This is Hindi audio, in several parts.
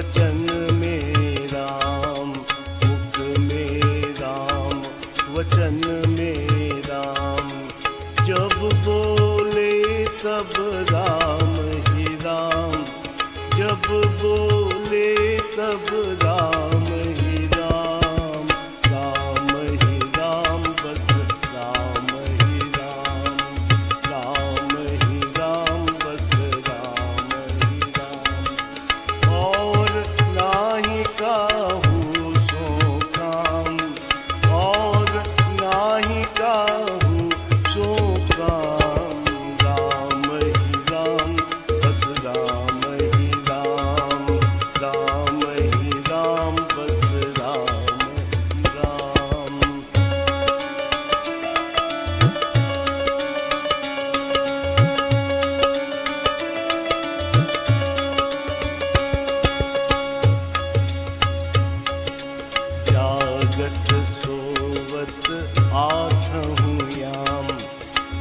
वचन में राम, मुख में राम, वचन में राम। जब बोले तब राम ही राम, जब बोले तब राम ही राम। राम ही राम, बस राम ही राम, राम ही राम, बस राम ही राम। और नाही काहू सो काम, और नाही काहू सो काम। राम ही राम, बस राम ही राम, राम ही राम, बस राम ही राम। जागत सोवत आठहूँ याम,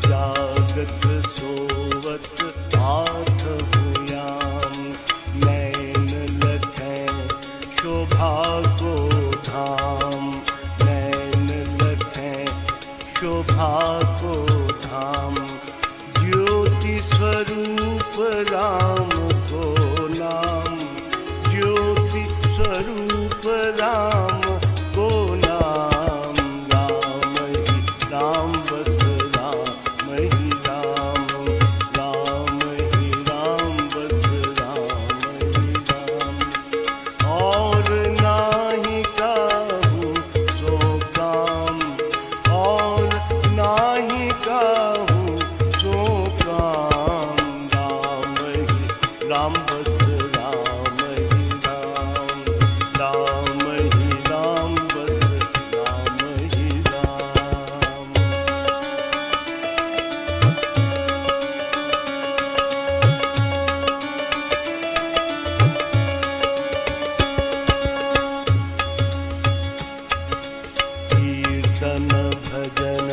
जागत सोवत आठहूँ याम। नैन लखें शोभा को धाम, नैन लखें शोभा को धाम। ज्योति स्वरूप राम को नाम, ज्योति स्वरूप राम को नाम। राम ही राम, बस राम ही राम, राम ही राम, बस राम ही राम। और नाही काहू सो काम, और नाही काहू सो काम। राम ही राम, बस राम ही राम, राम ही राम, बस राम ही राम। कीर्तन भजन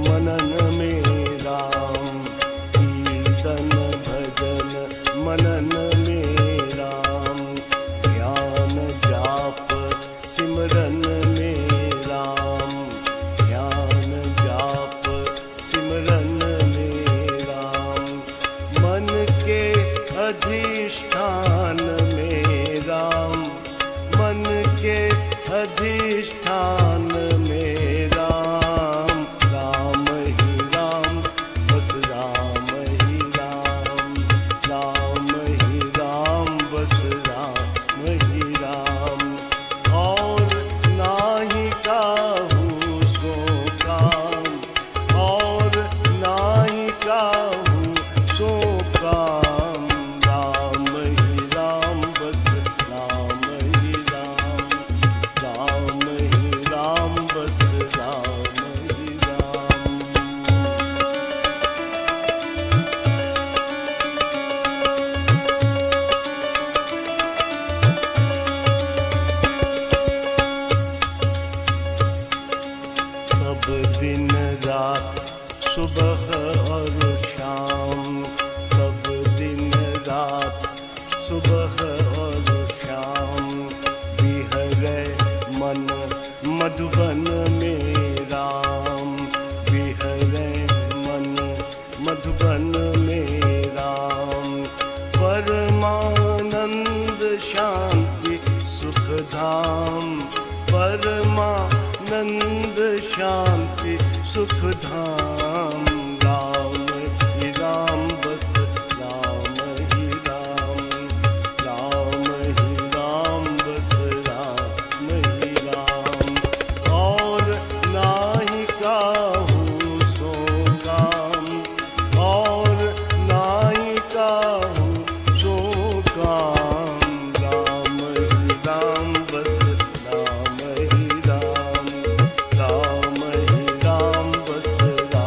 मनन में राम, कीर्तन भजन मनन में राम। ध्यान जाप सिमरन में राम, ध्यान जाप सिमरन में राम। मन के अधिष्ठान में राम, मन के अधिष्ठान में राम। राम ही राम, बस राम ही राम, राम ही राम, बस राम ही राम। और नाही काहू सो काम, और नाही काहू सो काम। राम ही राम, बस राम ही राम, राम ही राम, बस राम ही राम। सब दिन रात सुबह और शाम, सब दिन रात सुबह और शाम। बिहरे मन मधुबन में राम, बिहरे मन मधुबन में राम। परमानंद शांति सुख धाम, परमानंद शांति सुख धाम। राम ही राम, बस राम ही राम, राम ही राम, बस राम ही राम। और नाही काहू सो काम, और नाही काहू सो काम। राम ही राम, बस राम ही राम, राम ही राम, बस राम।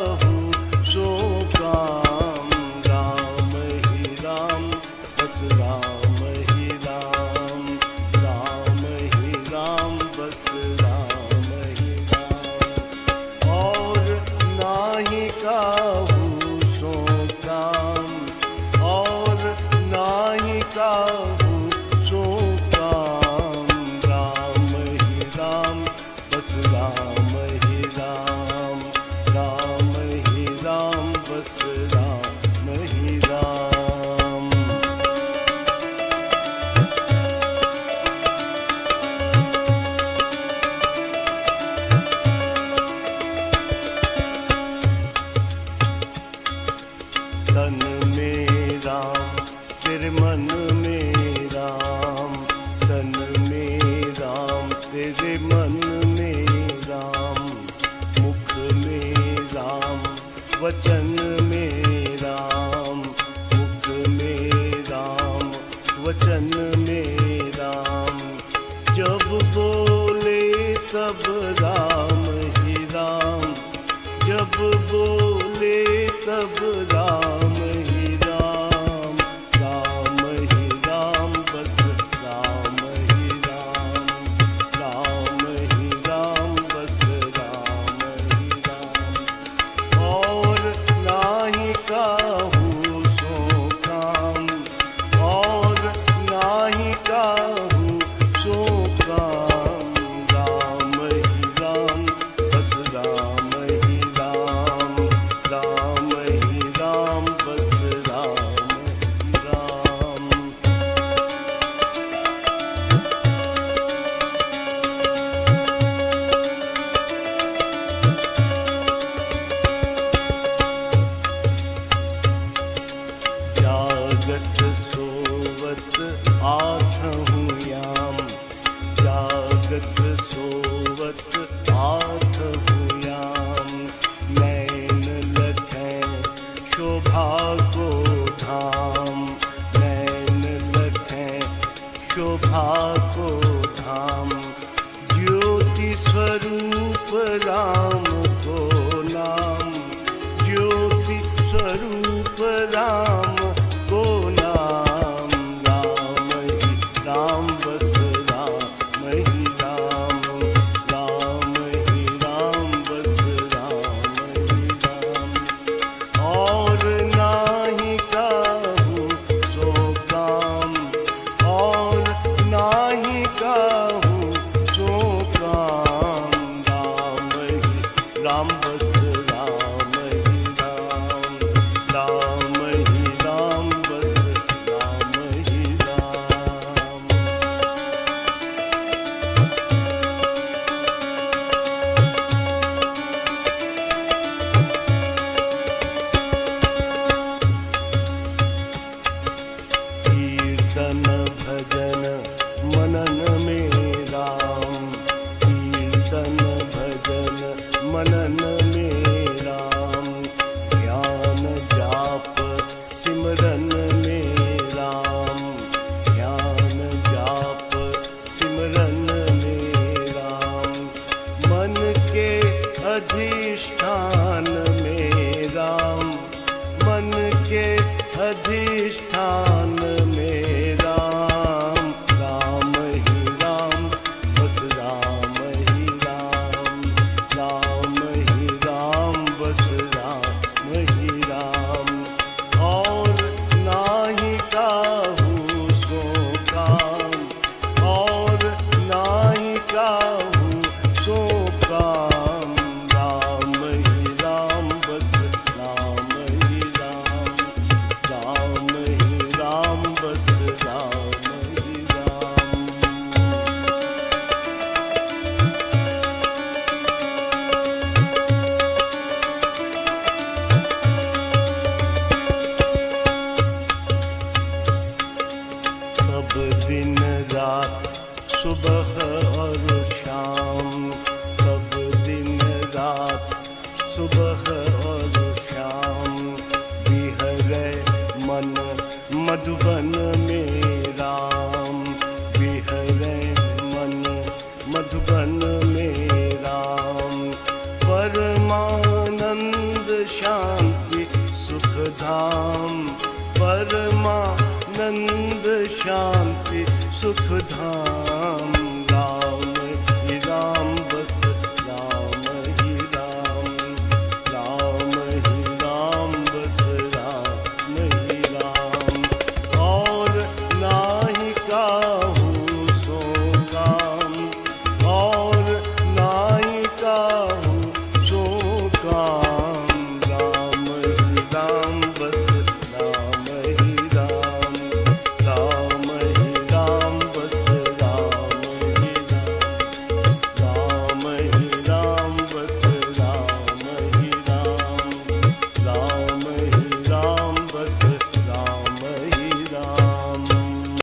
काहू सो काम। राम ही राम बस राम ही राम, राम ही राम बस राम ही राम। और नाही काहू सो काम, और नाही काहू सो काम। राम ही राम बस राम ही राम, राम ही राम बस राम ही राम। तन में राम तेरे मन में राम, तन में राम तेरे मन में राम। मुख में राम वचन में राम, मुख में राम वचन में राम। जब बोले तब राम ही राम, जब बोले तब राम ही राम। राम ही राम बस राम ही राम, राम ही राम बस राम ही राम। और नाही काहू सो काम, और नाही काहू सो काम। राम ही राम बस राम ही राम, राम ही राम बस राम ही राम। जागत सोवत आठहूँ याम, जागत सोवत आठहूँ याम। नैन लखें शोभा को धाम, नैन लखें शोभा को धाम। ज्योति स्वरूप राम को नाम, ज्योति स्वरूप राम को नाम। राम ही राम बस राम ही राम, राम ही राम बस राम ही राम। और नाही काहू सो काम, और नाही काहू सो काम। राम ही राम बस राम ही राम, राम ही राम बस राम ही राम। कीर्तन भजन मनन में राम, कीर्तन भजन मनन में राम। ध्यान जाप सिमरन में राम, ध्यान जाप सिमरन में राम। मन के अधिष्ठान में राम, मन के अधिष्ठान में राम। राम ही राम बस राम ही राम, राम ही राम बस राम ही राम। और नाही काहू सो काम, और नाही काहू सो काम। राम ही राम बस राम ही राम, राम ही राम बस राम ही राम। सब दिन रात सुबह और शाम, सब दिन रात सुबह और शाम। बिहरे मन मधुबन में राम, बिहरे मन मधुबन में राम। परमानंद शांति सुख धाम, परमानंद शांति सुख धाम।